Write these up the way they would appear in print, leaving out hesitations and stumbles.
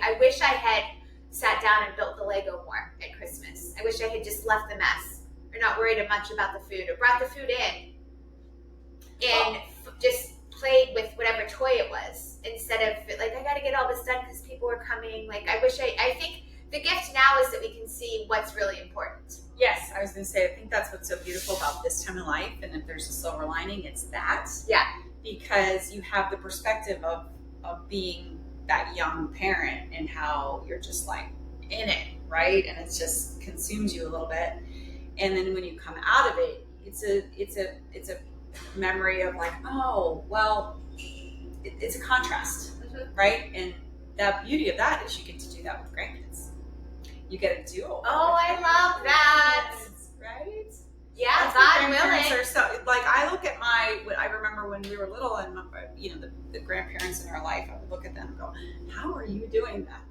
I wish I had sat down and built the Lego more at Christmas. I wish I had just left the mess, or not worried much about the food, or brought the food in and just played with whatever toy it was, instead of like, I got to get all this done because people are coming. Like, I think the gift now is that we can see what's really important. Yes, I was going to say, I think that's what's so beautiful about this time of life, and if there's a silver lining, it's that. Yeah. Because you have the perspective of being that young parent and how you're just like in it, right? And it just consumes you a little bit. And then when you come out of it, it's a memory of like, oh, well, it's a contrast, right? And the beauty of that is you get to do that with grandkids. You get to do it. Oh, I love that. Right? Yeah, God willing. Are so, like, I look at I remember when we were little and, the grandparents in our life, I would look at them and go, how are you doing that?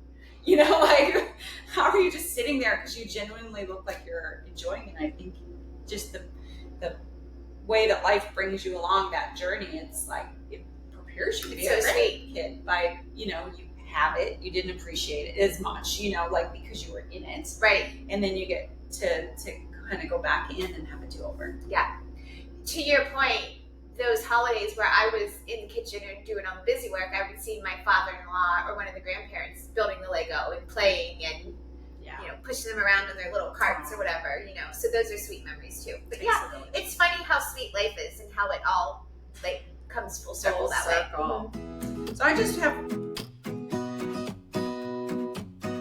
Like, how are you just sitting there? Because you genuinely look like you're enjoying it. And I think just the way that life brings you along that journey, it's like, it prepares you to be a great kid by, you have it, you didn't appreciate it as much, like, because you were in it. Right. And then you get to kind of go back in and have a do-over. Yeah. To your point, those holidays where I was in the kitchen and doing all the busy work, I would see my father-in-law or one of the grandparents building the Lego and playing and pushing them around in their little carts or whatever, So those are sweet memories too. But yeah, it's funny how sweet life is and how it all like comes full circle that way. Mm-hmm. So I just have.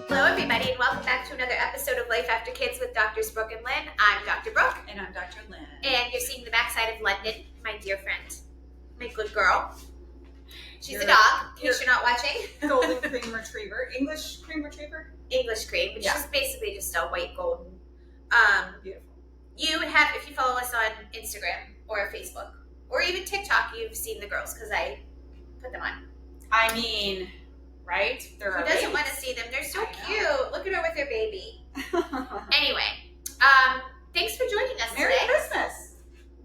Hello, everybody, and welcome back to another episode of Life After Kids with Drs. Brooke and Lynn. I'm Dr. Brooke. And I'm Dr. Lynn. And you're seeing the backside of London, my dear friend, my good girl. She's a dog, in case you're not watching. Golden cream retriever. English cream retriever? English cream, but she's basically just a white golden. Beautiful. If you follow us on Instagram or Facebook or even TikTok, you've seen the girls because I put them on. I mean, right? Who doesn't want to see them? They're so cute. Look at her with her baby. Anyway, thanks for joining us Merry today. Christmas.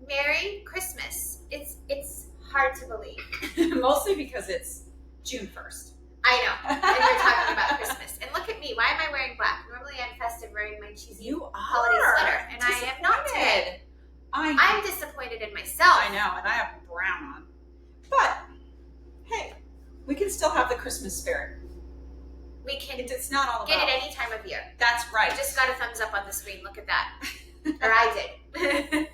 Merry Christmas. It's hard to believe. Mostly because it's June 1st. I know. And we're talking about Christmas. And look at me. Why am I wearing black? Normally I'm festive wearing my cheesy holiday sweater. And I am not today. I'm disappointed in myself. I know. And I have brown on. But, hey, we can still have the Christmas spirit. We can it's not all get about it any time of year. That's right. I just got a thumbs up on the screen. Look at that. Or I did.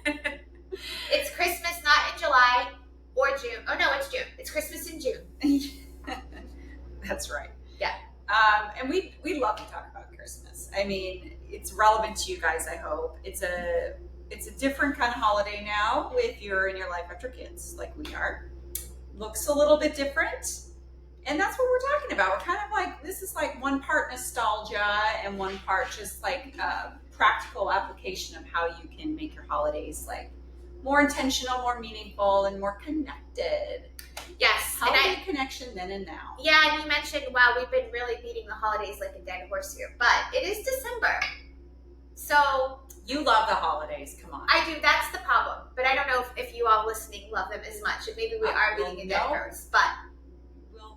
It's Christmas not in July or June. Oh, no, it's June. It's Christmas in June. That's right. Yeah. And we love to talk about Christmas. I mean, it's relevant to you guys, I hope. It's a different kind of holiday now if you're in your life after kids like we are. Looks a little bit different. And that's what we're talking about. We're kind of like, this is like one part nostalgia and one part just like practical application of how you can make your holidays like more intentional, more meaningful, and more connected. Yes. Holiday connection then and now. Yeah, and you mentioned, wow, we've been really beating the holidays like a dead horse here. But it is December. So you love the holidays, come on. I do, that's the problem. But I don't know if you all listening love them as much. And maybe we are beating a dead horse. But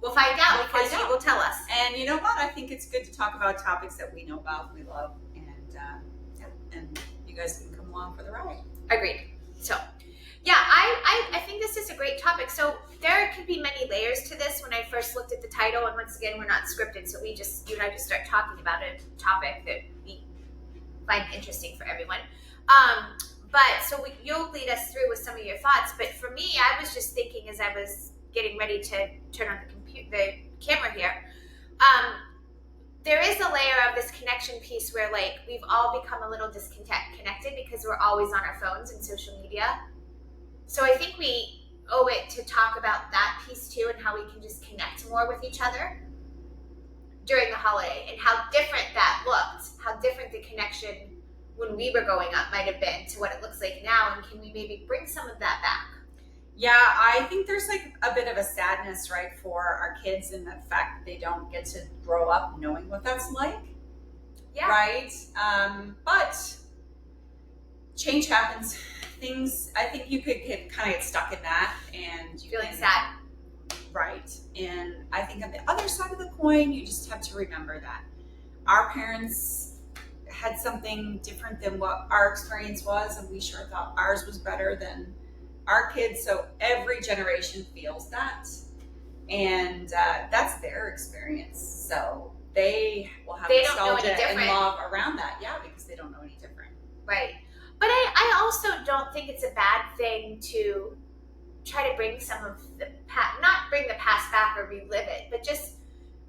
we'll find out because you will tell us. And you know what? I think it's good to talk about topics that we know about, we love, and you guys can come along for the ride. Agreed. So, yeah, I think this is a great topic. So there could be many layers to this. When I first looked at the title, and once again, we're not scripted, so you and I just start talking about a topic that we find interesting for everyone. You'll lead us through with some of your thoughts. But for me, I was just thinking as I was getting ready to turn on the camera here, there is a layer of this connection piece where like we've all become a little disconnected because we're always on our phones and social media. So I think we owe it to talk about that piece too, and how we can just connect more with each other during the holiday, and how different that looked, how different the connection when we were growing up might have been to what it looks like now, and can we maybe bring some of that back? Yeah, I think there's like a bit of a sadness, right, for our kids in the fact that they don't get to grow up knowing what that's like. Yeah. Right? But change happens. Things, I think you could kind of get stuck in that, and feeling sad. Right. And I think on the other side of the coin, you just have to remember that our parents had something different than what our experience was, and we sure thought ours was better than our kids. So every generation feels that, and that's their experience. So they will have nostalgia and love around that, yeah, because they don't know any different. Right. But I also don't think it's a bad thing to try to bring some of the past, not bring the past back or relive it, but just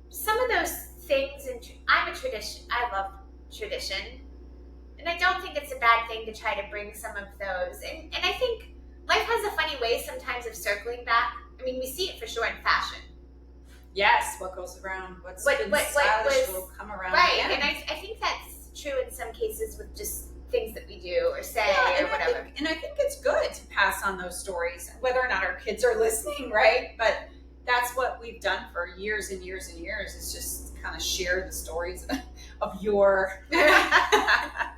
some of those things. And I'm a tradition. I love tradition, and I don't think it's a bad thing to try to bring some of those. And I think life has a funny way sometimes of circling back. I mean, we see it for sure in fashion. Yes, what goes around, what's stylish will come around. Right, again. and I think that's true in some cases with just things that we do or say or whatever. I think it's good to pass on those stories, whether or not our kids are listening, right? But that's what we've done for years and years and years, is just kind of share the stories of your... That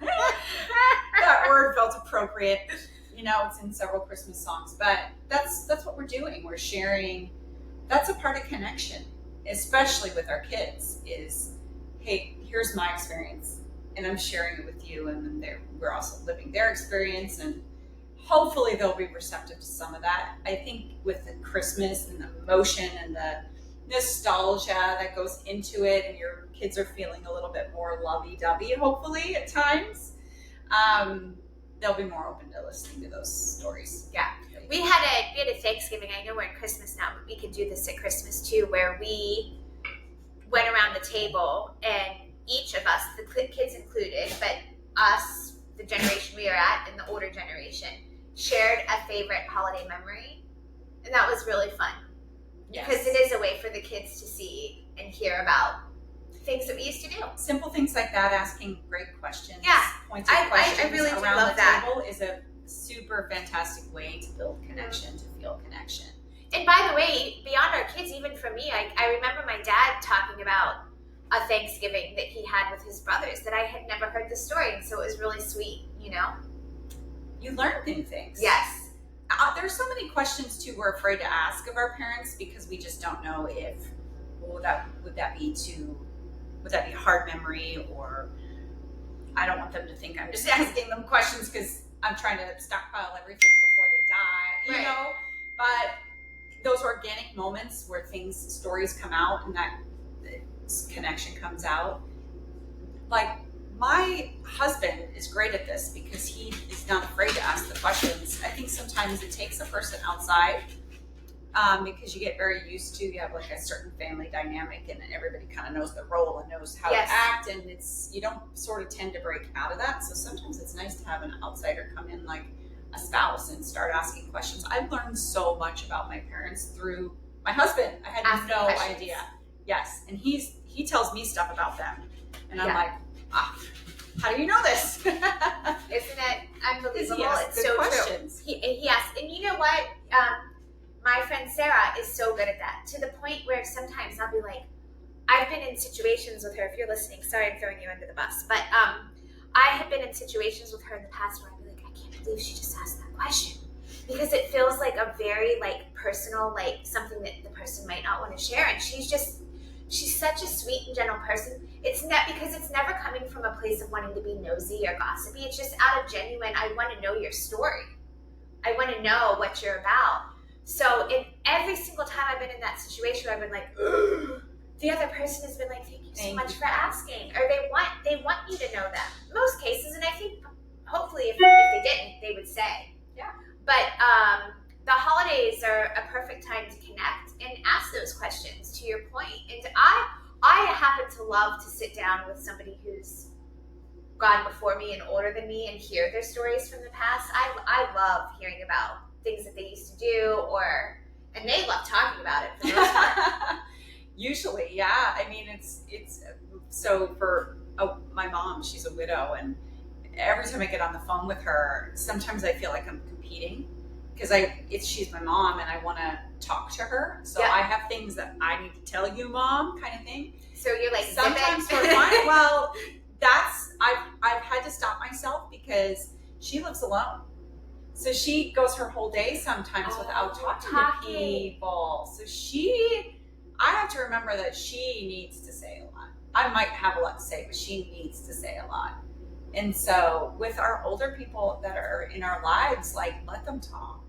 word felt appropriate. You know, it's in several Christmas songs, but that's what we're doing. We're sharing. That's a part of connection, especially with our kids, is, hey, here's my experience, and I'm sharing it with you, and then we're also living their experience, and hopefully they'll be receptive to some of that. I think with the Christmas and the emotion and the nostalgia that goes into it, and your kids are feeling a little bit more lovey-dovey, hopefully, at times, they'll be more open to listening to those stories. Yeah. We had a Thanksgiving. I know we're in Christmas now, but we could do this at Christmas too, where we went around the table and each of us, the kids included, but us, the generation we are at, and the older generation, shared a favorite holiday memory. And that was really fun. Yes. Because it is a way for the kids to see and hear about things that we used to do. Simple things like that, asking great questions. Yeah. Pointed questions I really around love the that. table is a super fantastic way to build connection, to feel connection. And by the way, beyond our kids, even for me, I remember my dad talking about a Thanksgiving that he had with his brothers that I had never heard the story, and so it was really sweet, you know? You learn new things. Yes. There's so many questions too we're afraid to ask of our parents because we just don't know if would that be a hard memory, or I don't want them to think I'm just asking them questions because I'm trying to stockpile everything before they die, you know? But those organic moments where stories come out and that connection comes out. Like, my husband is great at this because he is not afraid to ask the questions. I think sometimes it takes a person outside because you get very used to, you have like a certain family dynamic and everybody kind of knows the role and knows how to act, and you don't sort of tend to break out of that. So sometimes it's nice to have an outsider come in, like a spouse, and start asking questions. I've learned so much about my parents through my husband. I had no idea. Yes. And he tells me stuff about them. And I'm like, how do you know this? Isn't it unbelievable? It's so questions. True. He asked, and you know what? My friend Sarah is so good at that, to the point where sometimes I'll be like, I've been in situations with her, if you're listening, sorry I'm throwing you under the bus, but I have been in situations with her in the past where I'd be like, I can't believe she just asked that question. Because it feels like a very like personal, like something that the person might not want to share. And she's such a sweet and gentle person. It's not because it's never coming from a place of wanting to be nosy or gossipy. It's just out of genuine, I want to know your story. I want to know what you're about. So in every single time I've been in that situation, I've been like, ugh. The other person has been like, thank you so much for asking. Or they want you to know them. Most cases, and I think hopefully if they didn't, they would say. Yeah. But the holidays are a perfect time to connect and ask those questions, to your point. And I happen to love to sit down with somebody who's gone before me and older than me and hear their stories from the past. I love hearing about things that they used to do, and they love talking about it for the most part. Usually, yeah. I mean, it's so for my mom, she's a widow, and every time I get on the phone with her, sometimes I feel like I'm competing because she's my mom and I want to talk to her. So I have things that I need to tell you, Mom, kind of thing. So you're like, sometimes for fun. Well, I've had to stop myself because she lives alone. So she goes her whole day sometimes without talking to people. So I have to remember that she needs to say a lot. I might have a lot to say, but she needs to say a lot. And so with our older people that are in our lives, like, let them talk,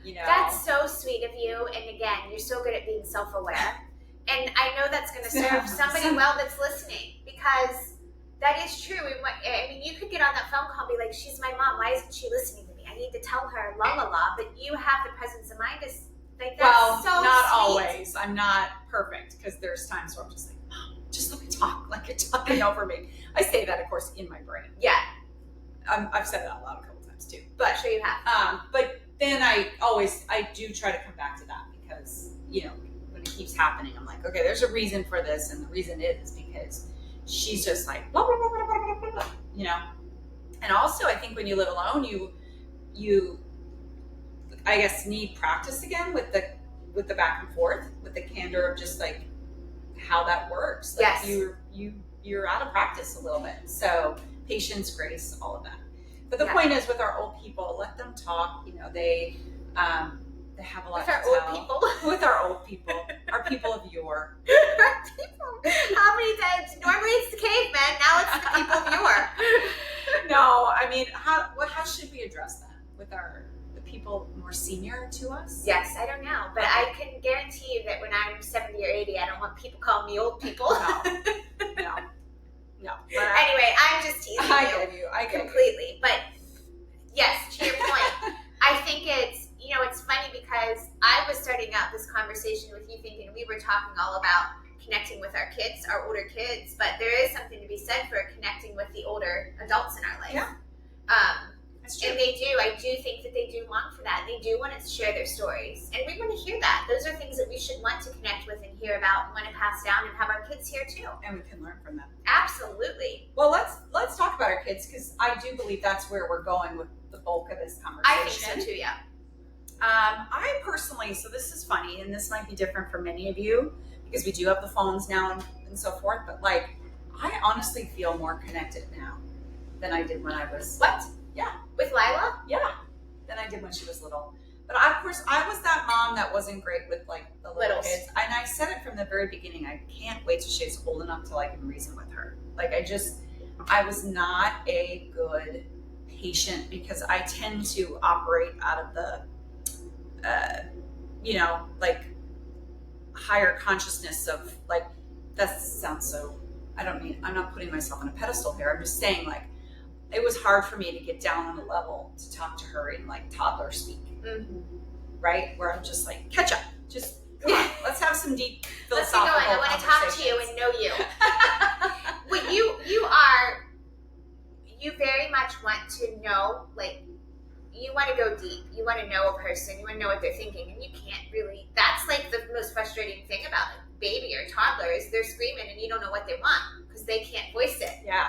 you know. That's so sweet of you. And again, you're so good at being self-aware. And I know that's going to serve somebody well that's listening, because that is true. I mean, you could get on that phone call and be like, she's my mom. Why isn't she listening to me? I need to tell her la la la. But you have the presence of mind. Like, that's so not sweet. Always. I'm not perfect, because there's times where I'm just like, Mom, just let me talk. Like, you're talking over me. I say that, of course, in my brain. Yeah. I've said it out loud a couple times too. But I'm sure you have. But then I do try to come back to that, because, you know, when it keeps happening, I'm like, okay, there's a reason for this, and the reason is because she's just like blah blah blah blah blah blah, blah, you know. And also, I think when you live alone, you I guess need practice again with the back and forth, with the candor of just like how that works. Like, yes. You're out of practice a little bit. So patience, grace, all of that. But the point is, with our old people, let them talk. You know, they have a lot to tell. With our old people, our people of yore. How many times? Normally it's the cavemen. Now it's the people of yore. No, I mean, how should we address that with the people more senior to us? Yes, I don't know, but I can guarantee you that when I'm 70 or 80, I don't want people calling me old people. No. Anyway, I'm just teasing I get you completely. But yes, to your point, I think it's funny, because I was starting out this conversation with you thinking we were talking all about connecting with our kids, our older kids, but there is something to be said for connecting with the older adults in our life. Yeah. That's true. And I do think that they do long for that. They do want to share their stories. And we want to hear that. Those are things that we should want to connect with and hear about and want to pass down and have our kids hear too. And we can learn from them. Absolutely. Well, let's talk about our kids, because I do believe that's where we're going with the bulk of this conversation. I think so too, yeah. I personally, so this is funny, and this might be different for many of you, because we do have the phones now and so forth, but like, I honestly feel more connected now than I did when I was... What? Yeah. With Lila? Yeah. Than I did when she was little. But of course, I was that mom that wasn't great with like the little kids. And I said it from the very beginning, I can't wait till she's old enough to like reason with her. Like, I was not a good patient, because I tend to operate out of the, like, higher consciousness of like, that sounds so, I'm not putting myself on a pedestal here. I'm just saying, like, it was hard for me to get down on the level to talk to her in like toddler speak, right? Where I'm just like, catch up, just come on, let's have some deep philosophical conversations. I want to talk to you and know you. Well, you very much want to know, like, you want to go deep. You want to know a person. You want to know what they're thinking, and you can't really. That's like the most frustrating thing about a baby or toddler, is they're screaming and you don't know what they want because they can't voice it. Yeah.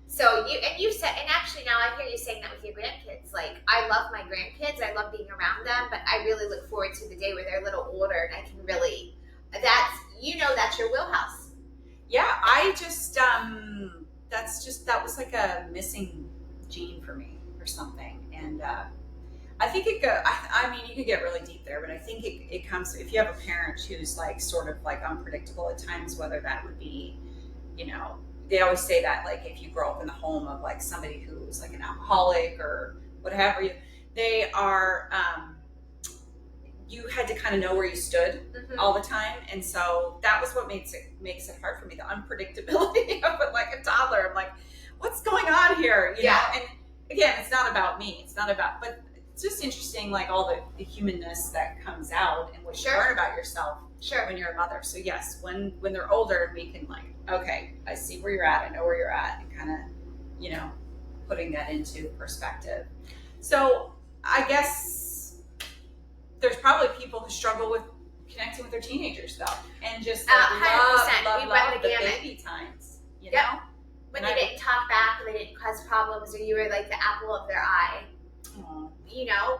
So you said, and actually now I hear you saying that with your grandkids. Like, I love my grandkids. I love being around them, but I really look forward to the day where they're a little older and I can really. That's your wheelhouse. Yeah, I just that was like a missing gene for me or something. And I think you can get really deep there, but I think it comes, if you have a parent who's like sort of like unpredictable at times, whether that would be, they always say that, like, if you grow up in the home of like somebody who's like an alcoholic or whatever, they are, you had to kind of know where you stood all the time. And so that was what makes it hard for me, the unpredictability of it, like a toddler. I'm like, what's going on here? You know? And again, it's not about me. But it's just interesting, like all the humanness that comes out and what you learn about yourself when you're a mother. So yes, when they're older, we can like, okay, I see where you're at. I know where you're at, and kind of, putting that into perspective. So I guess there's probably people who struggle with connecting with their teenagers though, and just like, love the baby times, you know? When they didn't talk back, or they didn't cause problems, or you were like the apple of their eye. Aww.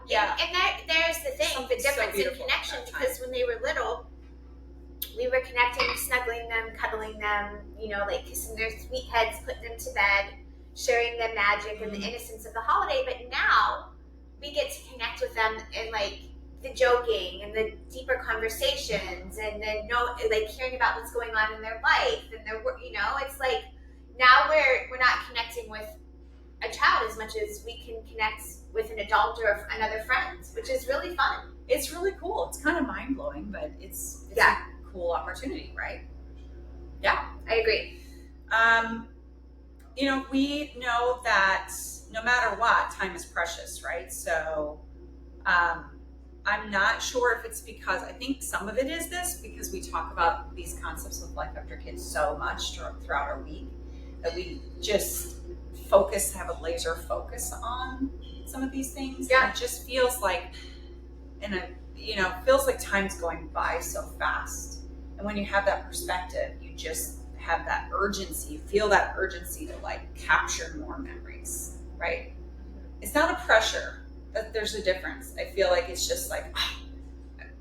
Yeah. And there's the thing, the difference in connection, because when they were little, we were connecting, snuggling them, cuddling them, like kissing their sweet heads, putting them to bed, sharing the magic and the innocence of the holiday. But now we get to connect with them in like the joking and the deeper conversations, and then like hearing about what's going on in their life and their work. It's like now we're not connecting with a child as much as we can connect with an adult or another friend, which is really fun. It's really cool. It's kind of mind blowing, but it's Yeah. a cool opportunity, right? Yeah, I agree. We know that no matter what, time is precious, right? So I'm not sure if it's because, I think some of it is this, because we talk about these concepts of life after kids so much throughout our week that we just have a laser focus on some of these things. Yeah. And it just feels like, feels like time's going by so fast. And when you have that perspective, you just have that urgency, feel that urgency to like capture more memories, right? It's not a pressure, but there's a difference. I feel like it's just like,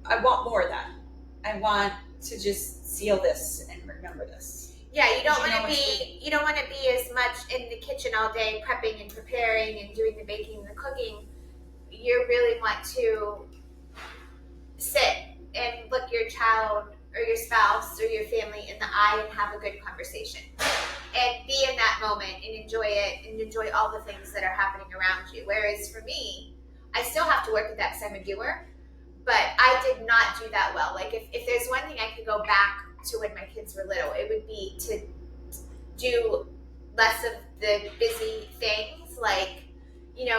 I want more of that. I want to just seal this and remember this. Yeah, you don't want to be as much in the kitchen all day prepping and preparing and doing the baking and the cooking. You really want to sit and look your child or your spouse or your family in the eye and have a good conversation and be in that moment and enjoy it and enjoy all the things that are happening around you. Whereas for me, I still have to work at that because I'm a doer, but I did not do that well. Like if there's one thing I could go back to when my kids were little, it would be to do less of the busy things, like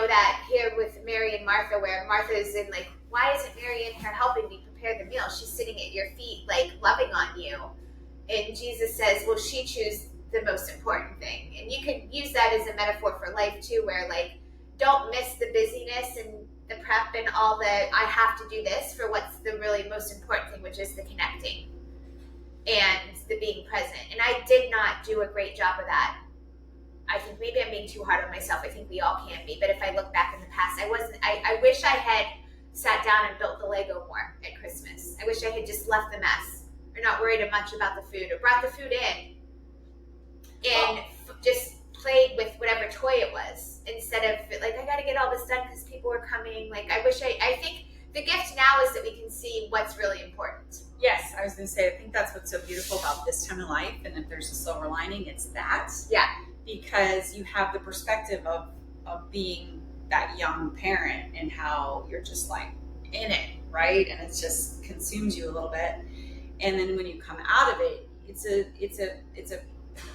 that here with Mary and Martha, where Martha's in like, why isn't Mary in here helping me prepare the meal? She's sitting at your feet like loving on you. And Jesus says, well, she chose the most important thing. And you can use that as a metaphor for life too, where like don't miss the busyness and the prep and all that I have to do this for what's the really most important thing, which is the connecting and the being present. And I did not do a great job of that. I think maybe I'm being too hard on myself. I think we all can be. But if I look back in the past, I wish I had sat down and built the Lego more at Christmas. I wish I had just left the mess or not worried much about the food or brought the food in and just played with whatever toy it was instead of like, I got to get all this done because people are coming. Like, I think the gift now is that we can see what's really important. Yes, I was going to say, I think that's what's so beautiful about this time of life. And if there's a silver lining, it's that. Yeah. Because you have the perspective of being that young parent and how you're just like in it, right? And it just consumes you a little bit. And then when you come out of it, it's a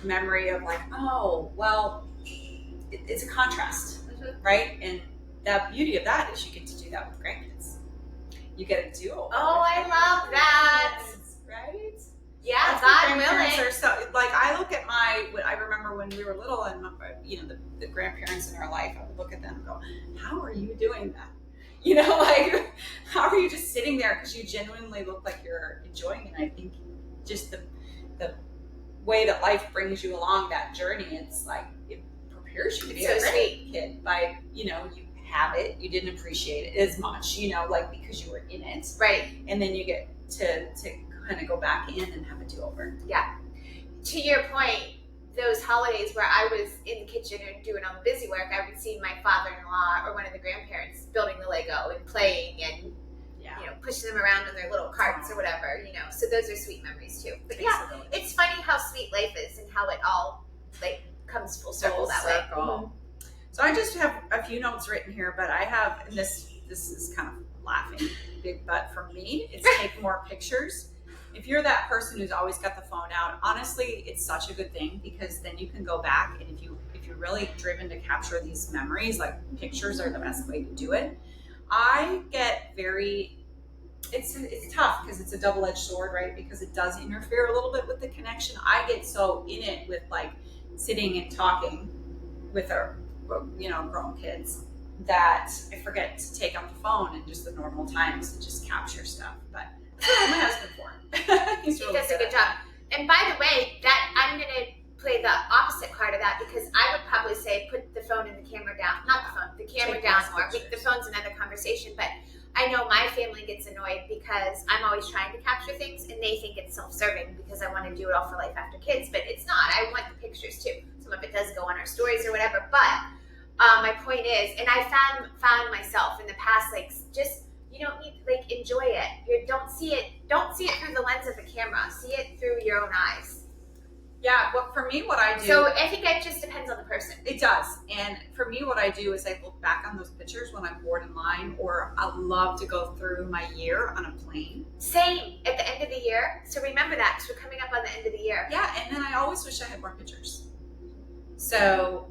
memory of like, oh, well, it's a contrast, right? And the beauty of that is you get to do that with grandkids. You get to do it. Oh, I love that. Right? Yeah, God willing. Are so, like, I look at I remember when we were little and, the grandparents in our life, I would look at them and go, how are you doing that? Like, how are you just sitting there? Because you genuinely look like you're enjoying it. And I think just the way that life brings you along that journey, it's like, it prepares you to be a great kid by, you have it, you didn't appreciate it as much, like because you were in it. Right. And then you get to kind of go back in and have a do-over. Yeah. To your point, those holidays where I was in the kitchen and doing all the busy work, I would see my father-in-law or one of the grandparents building the Lego and playing and pushing them around in their little carts or whatever, So those are sweet memories too. But yeah, it's funny how sweet life is and how it all like comes full circle that way. Mm-hmm. So I just have a few notes written here, but I have, and this is kind of laughing big butt from me, it's take more pictures. If you're that person who's always got the phone out, honestly, it's such a good thing because then you can go back and if you're really driven to capture these memories, like pictures are the best way to do it. I get it's tough because it's a double-edged sword, right? Because it does interfere a little bit with the connection. I get so in it with like sitting and talking with our grown kids that I forget to take out the phone and just the normal times to just capture stuff. But that's what I have my husband for. He does a good job. And by the way, that I'm going to play the opposite card of that because I would probably say put the phone and the camera down. Not the phone, the camera down more. The phone's another conversation, but I know my family gets annoyed because I'm always trying to capture things and they think it's self-serving because I want to do it all for life after kids, but it's not. I want the pictures too. Some of it does go on our stories or whatever, but my point is, and I found myself in the past, like, just, you don't need, like, enjoy it. Don't see it through the lens of the camera. See it through your own eyes. Yeah, well, for me, what I do... So I think it just depends on the person. It does. And for me, what I do is I look back on those pictures when I'm bored in line, or I love to go through my year on a plane. Same, at the end of the year. So remember that, because we're coming up on the end of the year. Yeah, and then I always wish I had more pictures. So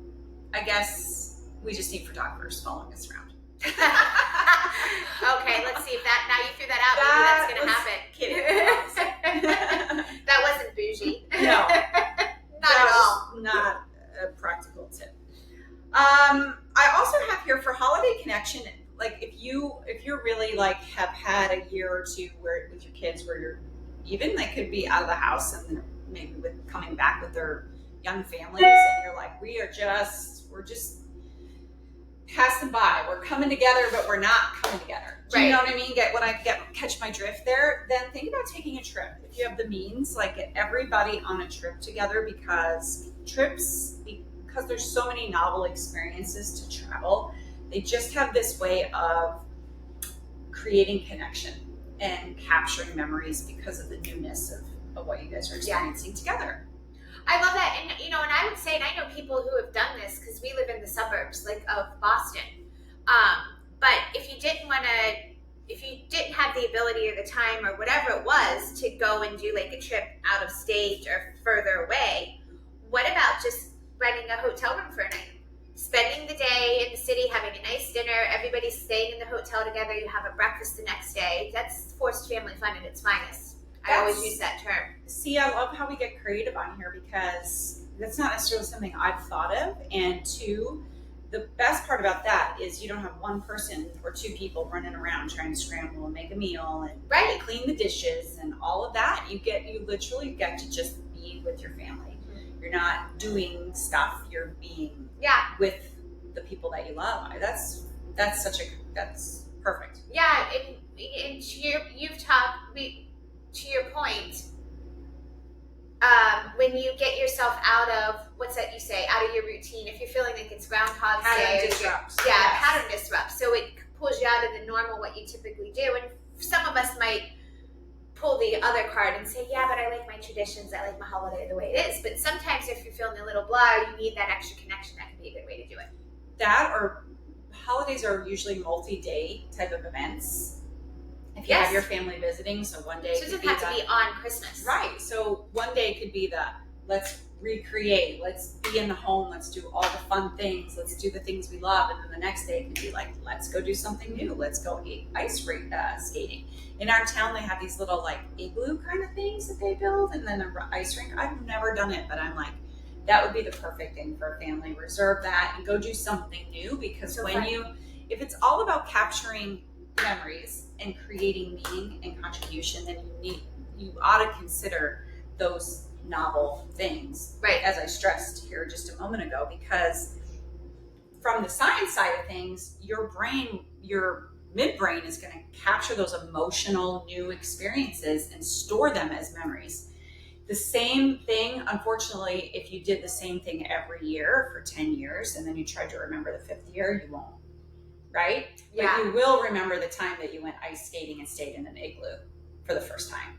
I guess we just need photographers following us around. Okay, let's see if that, now you threw that out, maybe that's going to happen. Kidding. That wasn't bougie. No. Not at all. Not a practical tip. I also have here for holiday connection, like if you're really like have had a year or two where with your kids where you're even they could be out of the house and then maybe with coming back with their young families and you're like, we're just passing by. We're coming together, but we're not coming together. Do you know what I mean? Catch my drift there? Then think about taking a trip. If you have the means, like get everybody on a trip together because there's so many novel experiences to travel. They just have this way of creating connection and capturing memories because of the newness of what you guys are experiencing together. I love that. And, and I would say, and I know people who have done this because we live in the suburbs, like, of Boston. But if you didn't have the ability or the time or whatever it was to go and do, like, a trip out of state or further away, what about just renting a hotel room for a night? Spending the day in the city, having a nice dinner, everybody's staying in the hotel together, you have a breakfast the next day. That's forced family fun at its finest. I always use that term. See, I love how we get creative on here because that's not necessarily something I've thought of. And two, the best part about that is you don't have one person or two people running around trying to scramble and make a meal and clean the dishes and all of that. You literally get to just be with your family. Mm-hmm. You're not doing stuff. You're being with the people that you love. That's perfect. Yeah, and to your point, when you get yourself out of, what's that you say, out of your routine, if you're feeling like it's Groundhog Day. Pattern disrupts. So it pulls you out of the normal, what you typically do. And some of us might pull the other card and say, yeah, but I like my traditions. I like my holiday the way it is. But sometimes if you're feeling a little blah, you need that extra connection. That could be a good way to do it. That or holidays are usually multi-day type of events. If you have your family visiting, so one day. So it doesn't have to be on Christmas. Right. So one day could be let's recreate, let's be in the home, let's do all the fun things, let's do the things we love. And then the next day could be like, let's go do something new. Let's go ice skating. In our town, they have these little like igloo kind of things that they build and then an ice rink. I've never done it, but I'm like, that would be the perfect thing for a family. Reserve that and go do something new because if it's all about capturing memories and creating meaning and contribution, then you ought to consider those novel things, right? As I stressed here just a moment ago, because from the science side of things, your midbrain is going to capture those emotional new experiences and store them as memories. The same thing, unfortunately, if you did the same thing every year for 10 years and then you tried to remember the 5th year, you won't. Right? Yeah. But you will remember the time that you went ice skating and stayed in an igloo for the first time.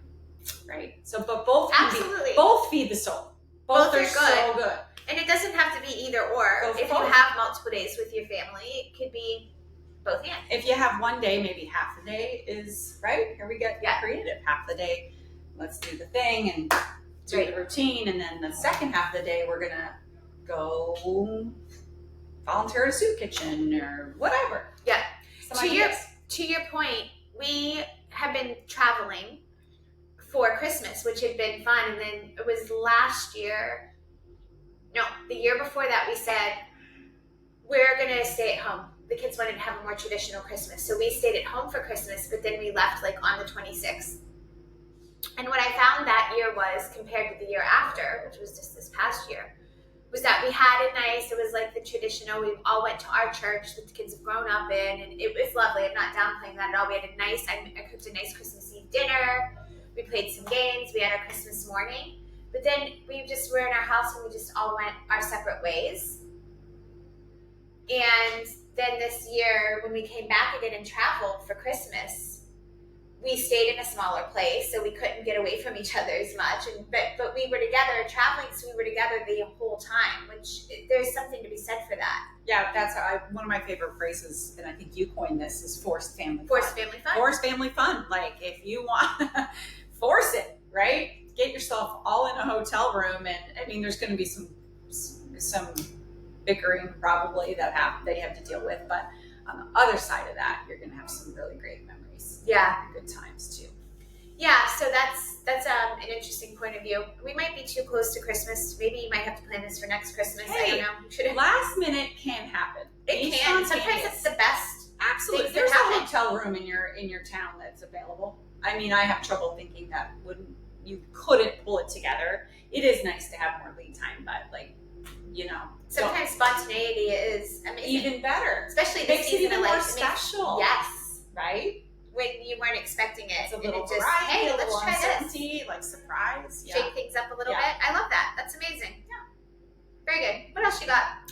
Right? So, but both feed the soul. Both are good. So good. And it doesn't have to be either or. If you have multiple days with your family, it could be both and. If you have one day, maybe half the day is, right? Here we get creative. Half the day, let's do the thing and do the routine. And then the second half of the day, we're going to go volunteer at a soup kitchen or whatever. Yeah. To your point, we have been traveling for Christmas, which had been fun. And then it was the year before that, we said, we're going to stay at home. The kids wanted to have a more traditional Christmas. So we stayed at home for Christmas, but then we left like on the 26th. And what I found that year was, compared to the year after, which was just this past year, was that we had it nice. It was like the traditional. We all went to our church that the kids have grown up in, and it was lovely. I'm not downplaying that at all. We had I cooked a nice Christmas Eve dinner. We played some games. We had our Christmas morning. But then we just were in our house and we just all went our separate ways. And then this year, when we came back again and traveled for Christmas, we stayed in a smaller place, so we couldn't get away from each other as much. But we were together traveling, so we were together the whole time. Which there's something to be said for that. Yeah, that's one of my favorite phrases, and I think you coined this, is forced family fun. Forced family fun. Forced family fun. Like, if you want, force it, right? Get yourself all in a hotel room, and I mean, there's going to be some bickering probably that they have to deal with, but on the other side of that, you're going to have some really great memories. Yeah, and good times too. Yeah, so that's an interesting point of view. We might be too close to Christmas. Maybe you might have to plan this for next Christmas. Hey, I don't know. Last minute can happen. It can. Sometimes it's the best. Absolutely. There's a hotel room in your town that's available. I mean, I have trouble thinking that you couldn't pull it together. It is nice to have more lead time, but sometimes spontaneity is amazing. Even better. Especially this makes it season even of more life. special. Yes. Right? When you weren't expecting it. It's a little just, variety, hey, a let's little try uncertainty, like surprise. this. Shake things up a little Yeah. bit. I love that. That's amazing. Yeah. Very good. What else you got?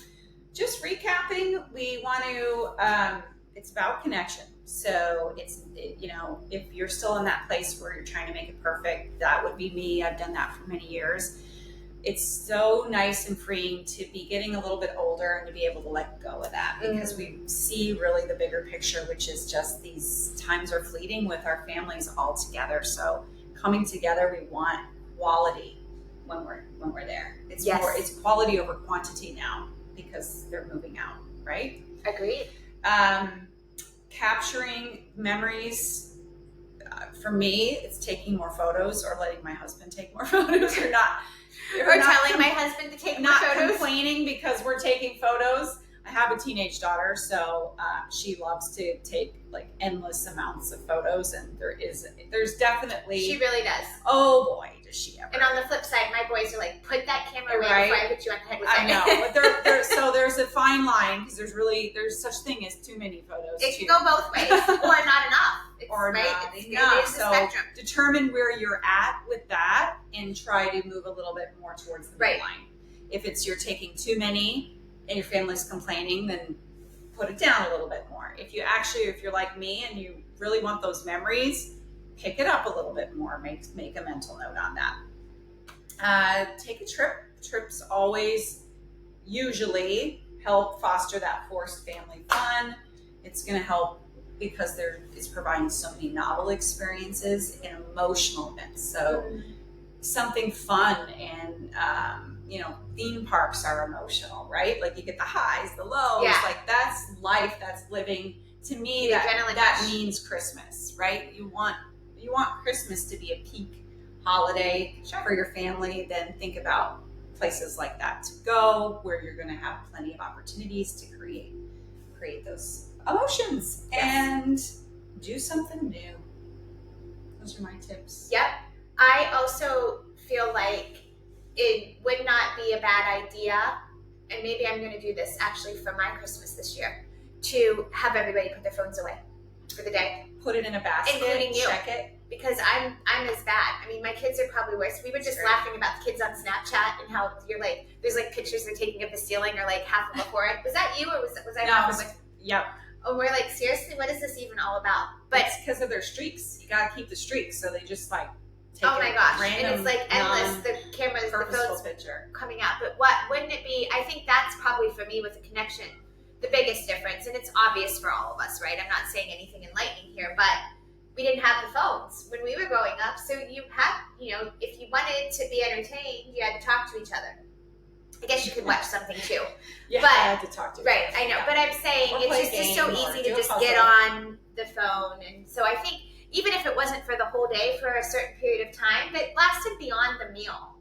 Just recapping, we want to, it's about connection. So if you're still in that place where you're trying to make it perfect, that would be me. I've done that for many years. It's so nice and freeing to be getting a little bit older and to be able to let go of that, because we see really the bigger picture, which is just these times are fleeting with our families all together. So coming together, we want quality when we're there. It's it's quality over quantity now, because they're moving out, right? Agreed. Capturing memories. For me, it's taking more photos, or letting my husband take more photos, or not. Or telling my husband to take more photos. Not complaining because we're taking photos. I have a teenage daughter, so she loves to take like endless amounts of photos, and there's definitely. She really does. Oh boy, does she ever! And on the flip side, my boys are like, put that camera away before I hit you on the head with it. I know, but so there's a fine line, because there's such thing as too many photos. It can go both ways, or not enough. Not enough. So determine where you're at with that, and try to move a little bit more towards the line. If you're taking too many and your family's complaining, then put it down a little bit more. If you're like me and you really want those memories, pick it up a little bit more. Make a mental note on that. Take a trip. Trips always usually help foster that forced family fun. It's going to help because it's providing so many novel experiences and emotional events. So something fun, and theme parks are emotional, right? Like, you get the highs, the lows. Yeah. Like, that's life, that's living. To me, that means Christmas, right? You want Christmas to be a peak holiday for your family. Then think about places like that to go, where you're going to have plenty of opportunities to create those emotions and do something new. Those are my tips. Yep. I also feel like it would not be a bad idea, and maybe I'm going to do this actually for my Christmas this year, to have everybody put their phones away for the day. Put it in a basket, including you. Check it. Because I'm as bad. I mean, my kids are probably worse. We were just laughing about the kids on Snapchat and how you're like, there's like pictures they're taking of the ceiling, or like half of a forehead. Was that you, or was I? No, yep. Oh, we're like, seriously, what is this even all about? But it's because of their streaks. You got to keep the streaks, so they just like take oh my gosh, random, and it's like endless. The cameras, the phones picture coming out. But what wouldn't it be? I think that's probably for me with the connection, the biggest difference, and it's obvious for all of us, right? I'm not saying anything enlightening here, but we didn't have the phones when we were growing up. So you had, if you wanted to be entertained, you had to talk to each other. I guess you could watch something too. Yeah, but I had to talk to you. Right, I know. But I'm saying it's just so easy to just get on the phone. And so I think even if it wasn't for the whole day, for a certain period of time that lasted beyond the meal,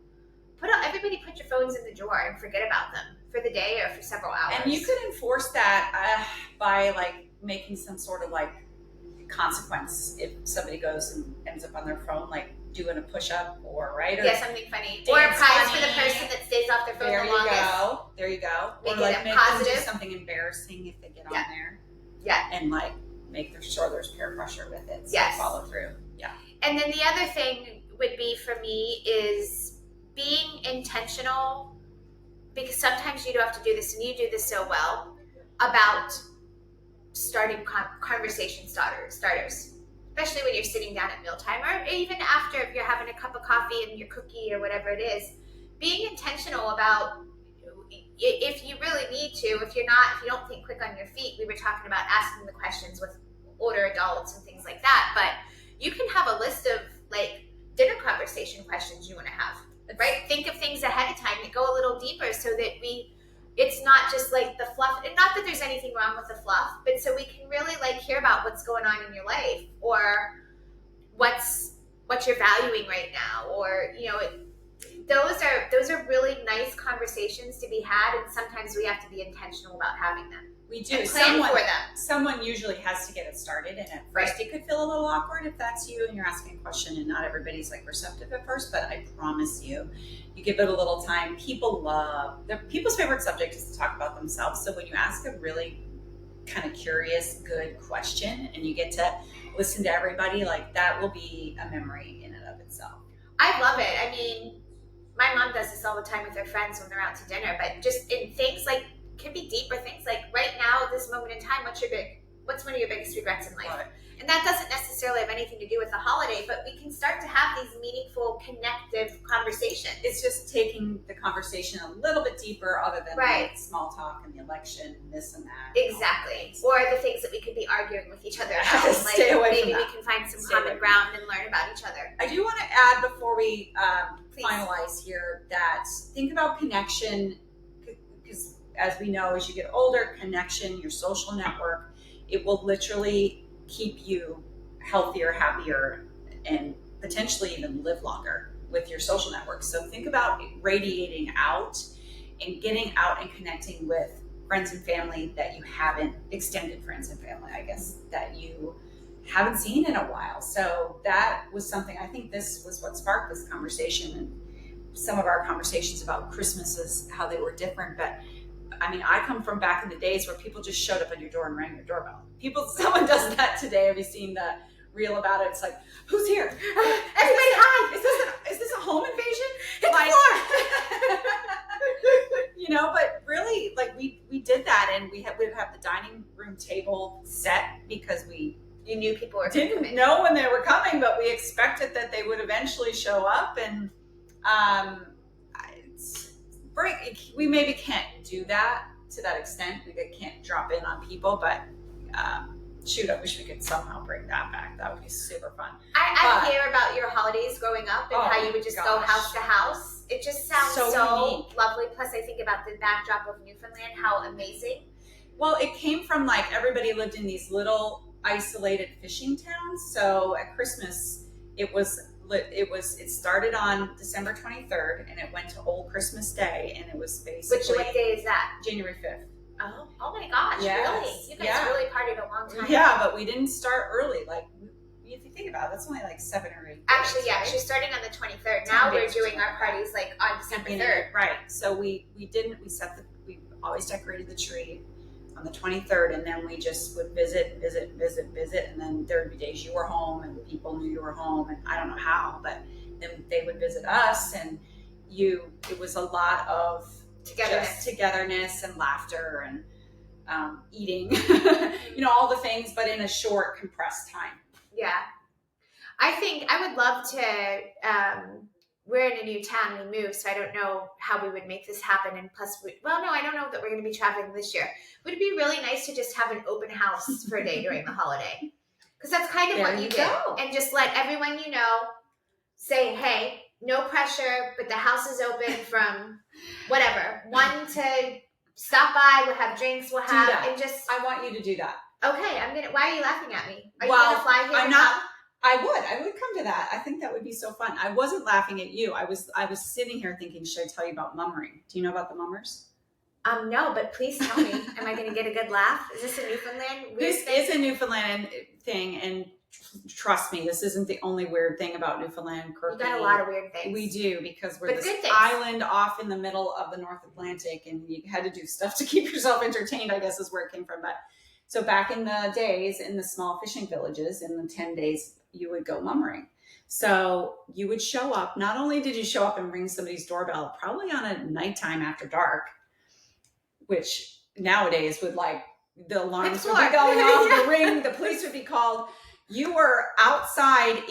everybody put your phones in the drawer and forget about them for the day or for several hours. And you could enforce that by like making some sort of like consequence if somebody goes and ends up on their phone, like doing a push-up or something funny, or a prize for the person that stays off their phone the longest. There you go. Make or like it make positive. them do something embarrassing if they get on there. Yeah. And like make sure there's peer pressure with it. So follow through. Yeah. And then the other thing would be for me is being intentional, because sometimes you do have to do this, and you do this so well, about starting conversation starters, especially when you're sitting down at mealtime or even after if you're having a cup of coffee and your cookie or whatever it is. Being intentional about, if you really need to, if you don't think quick on your feet, we were talking about asking the questions with older adults and things like that, but you can have a list of like dinner conversation questions you want to have, right? Think of things ahead of time that go a little deeper so that it's not just like the fluff, and not that there's anything wrong with the fluff, but so we can really like hear about what's going on in your life, or what's you're valuing right now, or those are really nice conversations to be had, and sometimes we have to be intentional about having them. We do. And plan for them. Someone usually has to get it started, and at first it could feel a little awkward if that's you and you're asking a question, and not everybody's like receptive at first. But I promise you, you give it a little time. People's favorite subject is to talk about themselves. So when you ask a really kind of curious, good question, and you get to listen to everybody, like that will be a memory in and of itself. I love it. I mean, my mom does this all the time with her friends when they're out to dinner, but just in things like, can be deeper things like right now at this moment in time, what's one of your biggest regrets in life? And that doesn't necessarily have anything to do with the holiday, but we can start to have these meaningful, connective conversations. It's just taking the conversation a little bit deeper, other than like small talk and the election and this and that. Exactly. Or the things that we could be arguing with each other about. Like Stay away maybe from we that. can find some common ground and learn about each other. I do want to add before we finalize here that think about connection, because as we know, as you get older, connection, your social network, it will literally keep you healthier, happier, and potentially even live longer with your social network. So think about radiating out and getting out and connecting with friends and family that you haven't, extended friends and family, I guess, that you haven't seen in a while. So that was something, I think this was what sparked this conversation, and some of our conversations about Christmases, how they were different. But I mean, I come from back in the days where people just showed up at your door and rang your doorbell. Someone does that today. Have you seen the reel about it? It's like, who's here? Everybody, hi! Is this a home invasion? Hit Like, the floor! But really, like we did that, and we'd have the dining room table set because you knew people were didn't coming. know when they were coming, but we expected that they would eventually show up. And we maybe can't do that to that extent. We can't drop in on people, but shoot, I wish we could somehow bring that back. That would be super fun. I hear about your holidays growing up and how you would just go house to house. It just sounds so lovely. Plus, I think about the backdrop of Newfoundland, how amazing. Well, it came from like everybody lived in these little isolated fishing towns. So at Christmas, it started on December 23rd, and it went to Old Christmas Day, and it was basically. What day is that? January 5th. Oh my gosh, yes. Really? You guys really partied a long time. Yeah, but we didn't start early. Like, if you think about it, that's only like 7 or 8 days. Actually, yeah, right? She's starting on the 23rd. Now we're doing our parties like on December 3rd. Right. So we always decorated the tree on the 23rd, and then we just would visit, and then there would be days you were home and people knew you were home, and I don't know how, but then they would visit us, and it was a lot of togetherness and laughter and eating, all the things, but in a short, compressed time. Yeah. I think I would love to, we're in a new town, we moved, so I don't know how we would make this happen. And plus, I don't know that we're going to be traveling this year. Would it be really nice to just have an open house for a day during the holiday? Because that's kind of what you do. And just let everyone say, hey, no pressure, but the house is open from whatever, 1 to stop by, we'll have drinks, we'll have, and just. I want you to do that. Okay, why are you laughing at me? Are you going to fly here? I'm not. I would come to that. I think that would be so fun. I wasn't laughing at you. I was sitting here thinking, should I tell you about mummering? Do you know about the mummers? No, but please tell me. Am I going to get a good laugh? Is this a Newfoundland This is a Newfoundland thing, and trust me, this isn't the only weird thing about Newfoundland. We got a lot of weird things. We do, because we're this island off in the middle of the North Atlantic, and you had to do stuff to keep yourself entertained, I guess is where it came from. But so back in the days, in the small fishing villages, in the 10 days, you would go mummering. So you would show up. Not only did you show up and ring somebody's doorbell, probably on a nighttime after dark, which nowadays would like the alarms would Explore. be going off, the ring, the police would be called. You were outside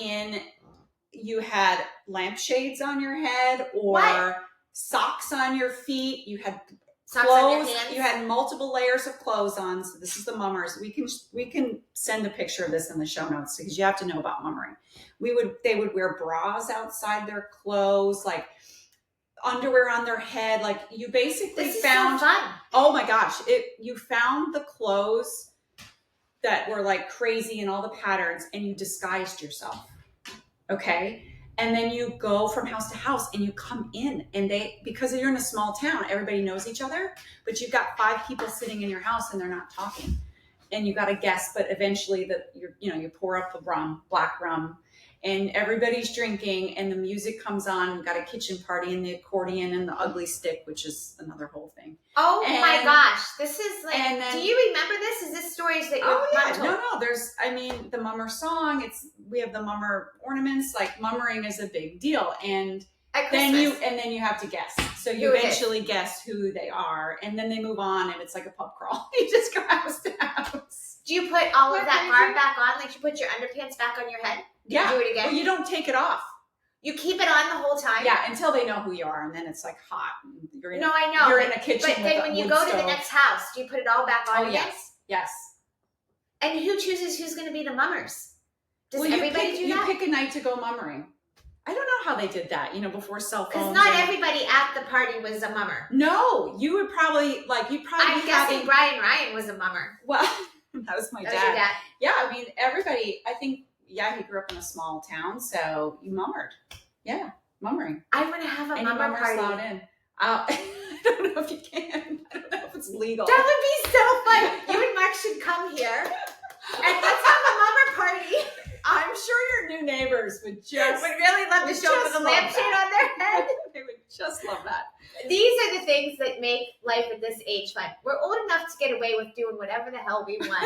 you had lampshades on your head or What? socks on your feet. You had Socks on your clothes. hands? You had multiple layers of clothes on. So this is the mummers. We can send a picture of this in the show notes because you have to know about mummering. They would wear bras outside their clothes, like underwear on their head. Like you basically This is found. so fun. Oh my gosh! You found the clothes that were like crazy and all the patterns, and you disguised yourself. Okay. And then you go from house to house and you come in and because you're in a small town, everybody knows each other, but you've got 5 people sitting in your house and they're not talking and you got to guess, but eventually you pour up the black rum and everybody's drinking and the music comes on. We've got a kitchen party and the accordion and the ugly stick, which is another whole thing. Oh my gosh. This is like, do you remember this? Is this stories that you're told? No, there's, the mummer song, we have the mummer ornaments, like mummering is a big deal. And then you have to guess. So you eventually guess who they are and then they move on and it's like a pub crawl. You just go house to house. Do you put all of that garb back on? Like you put your underpants back on your head? Yeah. Do it again? Well, you don't take it off. You keep it on the whole time? Yeah, until they know who you are, and then it's like hot. I know. You're in a kitchen. But then when you go to the next house, do you put it all back on again? Yes. And who chooses who's going to be the mummers? Does everybody do that? You pick a night to go mummering. I don't know how they did that, before cell phones. Because not everybody at the party was a mummer. No, you would probably I'm guessing Brian Ryan was a mummer. Well, that was my dad. Your dad. Yeah, everybody, I think, he grew up in a small town, so you mummered. Yeah, mummering. I want to have a mummer party. Allowed in. I don't know if you can. I don't know if it's legal. That would be so fun. You and Mark should come here and let's have a mummer party. I'm sure your new neighbors would really love to show up with a lampshade on their head. They would just love that. These are the things that make life at this age fun. We're old enough to get away with doing whatever the hell we want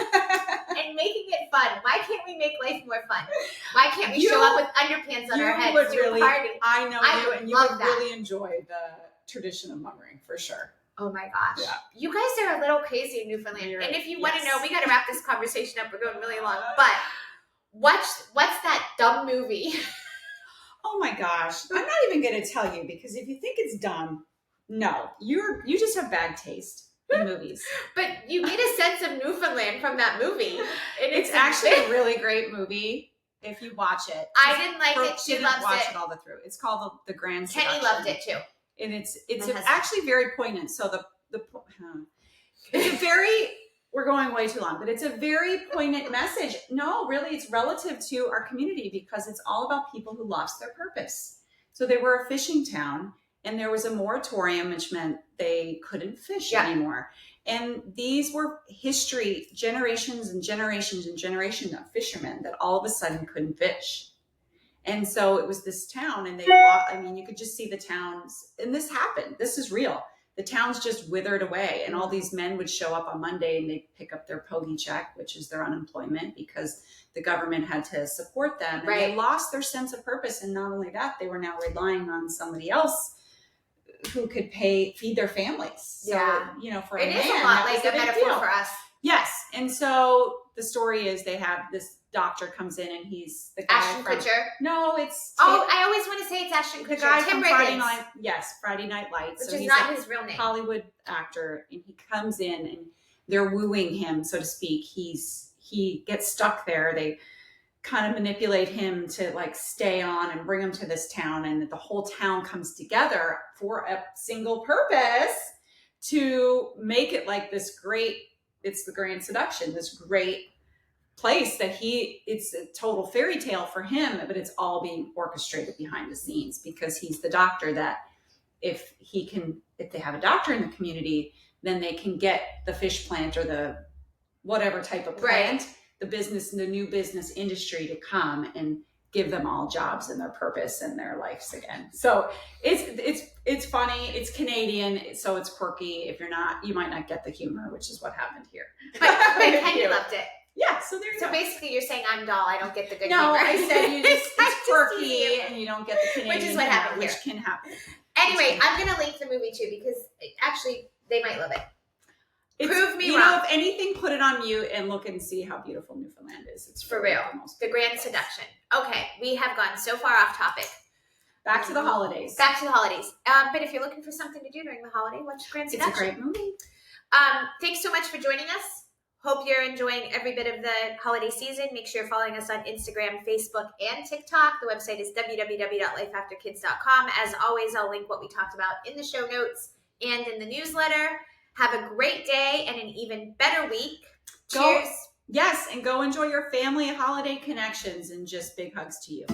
and making it fun. Why can't we make life more fun? Why can't we show up with underpants on our heads to a party? I know you, and you would really enjoy the tradition of mummering for sure. Oh my gosh. Yeah. You guys are a little crazy in Newfoundland. And if you want to know, we got to wrap this conversation up. We're going really long. But what's that dumb movie? Oh my gosh. I'm not even going to tell you because if you think it's dumb, no, you just have bad taste in movies. But you get a sense of Newfoundland from that movie. And it's actually a really great movie if you watch it. I didn't like it. She loves watch it. it all the through. It's called The Grand Seduction. Kenny loved it too. And it's actually very poignant. So it's a very, we're going way too long, but it's a very poignant message. No, really, it's relative to our community because it's all about people who lost their purpose. So they were a fishing town and there was a moratorium, which meant they couldn't fish anymore. And these were history, generations and generations and generations of fishermen that all of a sudden couldn't fish. And so it was this town and you could just see the towns, and this happened. This is real. The towns just withered away and all these men would show up on Monday and they'd pick up their pogey check, which is their unemployment because the government had to support them. And they lost their sense of purpose. And not only that, they were now relying on somebody else who could feed their families. So, for a man, it is a lot like a metaphor for us. Yes. And so the story is they have this doctor comes in and he's the guy Ashton Kutcher. No, it's I always want to say it's Ashton Kutcher. The guy Tim from Riggins. Friday Night Lights. Which is not his real name. Hollywood actor, and he comes in and they're wooing him, so to speak. He gets stuck there. They kind of manipulate him to like stay on and bring him to this town, and the whole town comes together for a single purpose to make it like this great. It's the Grand Seduction, this great place that it's a total fairy tale for him, but it's all being orchestrated behind the scenes because he's the doctor that if they have a doctor in the community, then they can get the fish plant or the whatever type of plant, the new business industry to come and give them all jobs and their purpose and their lives again. So it's funny. It's Canadian, so it's quirky. If you're not, you might not get the humor, which is what happened here. But Kenny loved it. Yeah, so there you go. So basically you're saying I'm dull, I don't get the good humor. No, I said it's quirky and you don't get the Canadian which is what happened humor, here. Which can happen. Anyway, I'm going to link the movie too because actually they might love it. Prove me you wrong. know, if anything, put it on mute and look and see how beautiful Newfoundland is. It's For really real. The Grand place. Seduction. Okay, we have gone so far off topic. Back to the holidays. Back to the holidays. But if you're looking for something to do during the holiday, watch Grand Seduction. It's a great movie. Thanks so much for joining us. Hope you're enjoying every bit of the holiday season. Make sure you're following us on Instagram, Facebook, and TikTok. The website is www.lifeafterkids.com. As always, I'll link what we talked about in the show notes and in the newsletter. Have a great day and an even better week. Cheers. Yes, and go enjoy your family holiday connections, and just big hugs to you.